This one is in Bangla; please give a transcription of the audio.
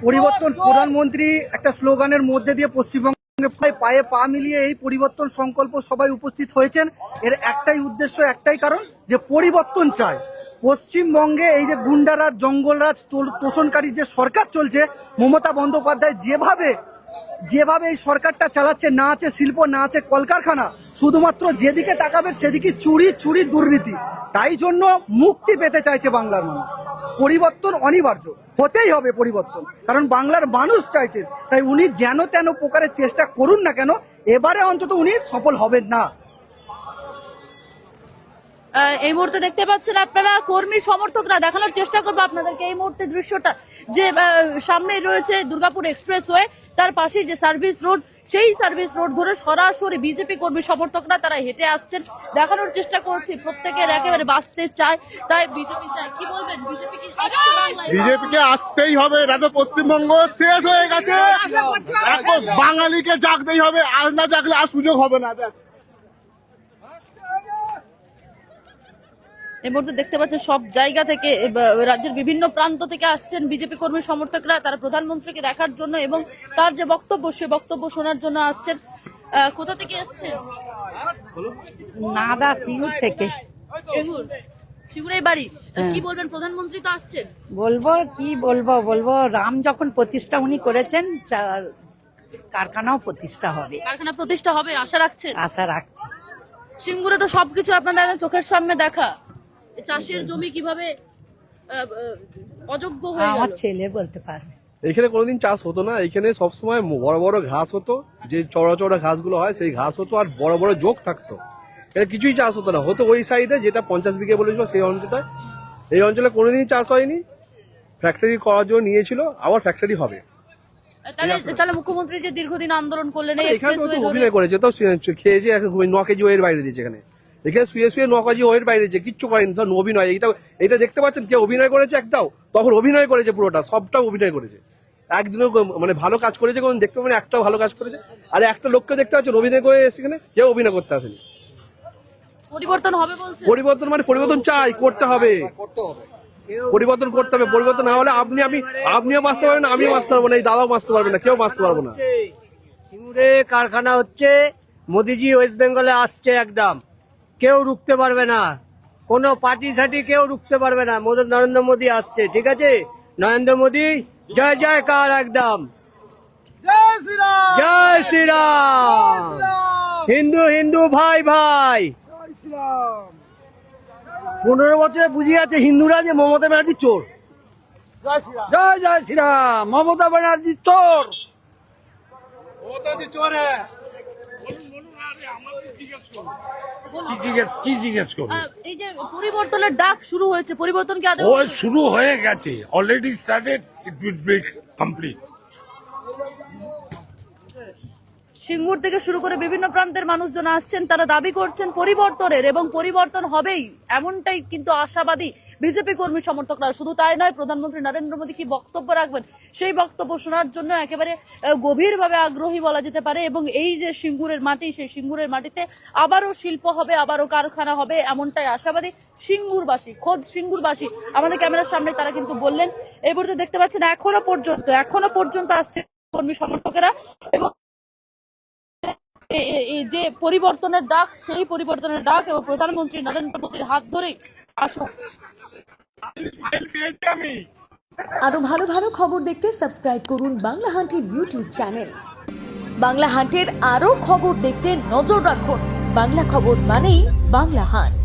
পরিবর্তন প্রধানমন্ত্রী একটা স্লোগানের মধ্যে দিয়ে পশ্চিমবঙ্গে পায়ে পা মিলিয়ে এই পরিবর্তন সংকল্প সবাই উপস্থিত হয়েছেন। এর একটাই উদ্দেশ্য, একটাই কারণ যে পরিবর্তন চায়। পশ্চিমবঙ্গে এই যে গুন্ডারাজ, জঙ্গলরাজ, তোষণকারী যে সরকার চলছে, মমতা বন্দ্যোপাধ্যায় যেভাবে এই সরকারটা চালাচ্ছে, না আছে শিল্প, না আছে কলকারখানা, শুধুমাত্র যেদিকে তাকাবে সেদিকে চুরি দুর্নীতি। তাই জন্য মুক্তি পেতে চাইছে বাংলার মানুষ। পরিবর্তন অনিবার্য, হতেই হবে পরিবর্তন, কারণ বাংলার মানুষ চাইছে। তাই উনি যেন তেন প্রকারের চেষ্টা করুন না কেন, এবারে অন্তত উনি সফল হবেন না। এই মুহূর্তে দেখতে পাচ্ছেন আপনারা কর্মী সমর্থকরা, দেখানোর চেষ্টা করবো আপনাদেরকে এই মুহূর্তে দৃশ্যটা, যে সামনে রয়েছে দুর্গাপুর এক্সপ্রেসওয়ে, তার পাশে যে সার্ভিস রোড, সেই সার্ভিস রোড ধরে সরাসরি বিজেপি কর্মী সমর্থকরা তারা হেঁটে আসছেন। দেখানোর চেষ্টা করছি প্রত্যেকের একেবারে বাঁচতে চায়, তাই বিজেপি চায়। কি বলবেন, বিজেপিকে আসতেই হবে, এটা তো পশ্চিমবঙ্গ শেষ হয়ে গেছে, এখন বাঙালিকে জাগতেই হবে, আর না জাগলে আর সুযোগ হবে না। এই মুহূর্তে দেখতে পাচ্ছেন সব জায়গা থেকে, রাজ্যের বিভিন্ন প্রান্ত থেকে আসছেন বিজেপি কর্মী সমর্থকরা, তারা প্রধানমন্ত্রীকে দেখার জন্য এবং তার যে বক্তব্য, সে বক্তব্য শোনার জন্য আসছেন। কোথা থেকে আসছেন? নাদা সিঙ্গুর থেকে। সিঙ্গুরের বাড়ি। কি বলবেন, প্রধানমন্ত্রী তো আসছেন? বলবো রাম যখন প্রতিষ্ঠা উনি করেছেন, কারখানাও প্রতিষ্ঠা হবে। কারখানা প্রতিষ্ঠা হবে আশা রাখছেন? আশা রাখছি। সিঙ্গুরে তো সবকিছু আপনাদের চোখের সামনে দেখা, চাষের জমি কিভাবে অযোগ্য হয়ে গেল, আমার ছেলে বলতে পারবে। এখানে কোনোদিন চাষ হতো না, এখানে সবসময় বড় বড় ঘাস হতো, যে চড়া চড়া ঘাসগুলো হয় সেই ঘাস হতো, আর বড় বড় যোগ থাকতো। এটা কিছুই চাষ হতো না, হতো ওই সাইডে যেটা 50 বিঘে বলেছিল সেই অঞ্চলটা। এই অঞ্চলে কোনোদিন চাষ হয়নি, ফ্যাক্টরি করার জন্য নিয়েছিল, আবার ফ্যাক্টরি হবে। তাহলে মুখ্যমন্ত্রী যে দীর্ঘদিন আন্দোলন করলেন, এখানে তো অভিনয় করেছে, তো খেয়েছে 9 কেজি ওয়ের বাইরে দিয়েছে। এখানে শুয়ে 9 কেজি ওয়ের বাইরে দিয়েছে, কিচ্ছু করেনি, ধর অভিনয়। এটা দেখতে পাচ্ছেন কে অভিনয় করেছে? একটাও তখন অভিনয় করেছে, পুরোটা সবটা অভিনয় করেছে। একদিনও মানে ভালো কাজ করেছে কোন দেখতে পাবেন, একটাও ভালো কাজ করেছে? আর একটা লোককে দেখতে পাচ্ছেন অভিনয় করে সেখানে, কেউ অভিনয় করতে আসেনি। পরিবর্তন হবে বলছে। পরিবর্তন মানে পরিবর্তন চাই, করতে হবে, পরিবর্তন করতে হবে। পরিবর্তন না হলে আপনিও বাঁচতে পারবেন না, আমিও বাঁচতে পারবো না, এই দাদাও বাঁচতে পারবে না, কেউ বাঁচতে পারবো না। সিঙ্গুরে কারখানা হচ্ছে, মোদিজি ওয়েস্ট বেঙ্গলে আসছে, একদম কেউ রুখতে পারবে না, কোনো পার্টি সার্টি কেউ রুখতে পারবে না। নরেন্দ্র মোদী আসছে, ঠিক আছে? নরেন্দ্র মোদী জয় জয়কার, একদম জয় শ্রীরাম, হিন্দু ভাই ভাই। 15 বছরে বুঝে গেছে হিন্দুরা যে মমতা ব্যানার্জি চোর। জয় জয় শ্রীরাম, মমতা ব্যানার্জি চোর। কি জিজ্ঞেস করবো? এই যে পরিবর্তনের ডাক শুরু হয়েছে, পরিবর্তন কি আদৌ শুরু হয়ে গেছে? Already started, it will be complete. Singur থেকে শুরু করে বিভিন্ন প্রান্তের মানুষজন আসছেন, তারা দাবি করছেন পরিবর্তনের, এবং পরিবর্তন হবেই, এমনটাই কিন্তু আশাবাদী বিজেপি কর্মী সমর্থকরা। শুধু তাই নয়, প্রধানমন্ত্রী নরেন্দ্র মোদী কি বক্তব্য রাখবেন সেই বক্তব্য শোনার জন্য একেবারে গভীরভাবে আগ্রহী বলা যেতে পারে। এবং এই যে সিঙ্গুরের মাটি, সেই সিঙ্গুরের মাটিতে আবারও শিল্প হবে, আবারও কারখানা হবে, এমনটাই আশাবাদী সিঙ্গুরবাসী। খোদ সিঙ্গুরবাসী আমাদের ক্যামেরার সামনে তারা কিন্তু বললেন। এই মুহূর্তে দেখতে পাচ্ছেন এখনো পর্যন্ত আসছে কর্মী সমর্থকেরা, এবং যে পরিবর্তনের ডাক, সেই পরিবর্তনের ডাক এবং প্রধানমন্ত্রী নরেন্দ্র মোদীর হাত ধরেই আসুক। আরো ভালো ভালো খবর দেখতে সাবস্ক্রাইব করুন বাংলা হান্টের ইউটিউব চ্যানেল। বাংলা হান্টের আরো খবর দেখতে নজর রাখুন। বাংলা খবর মানেই বাংলা হান্ট।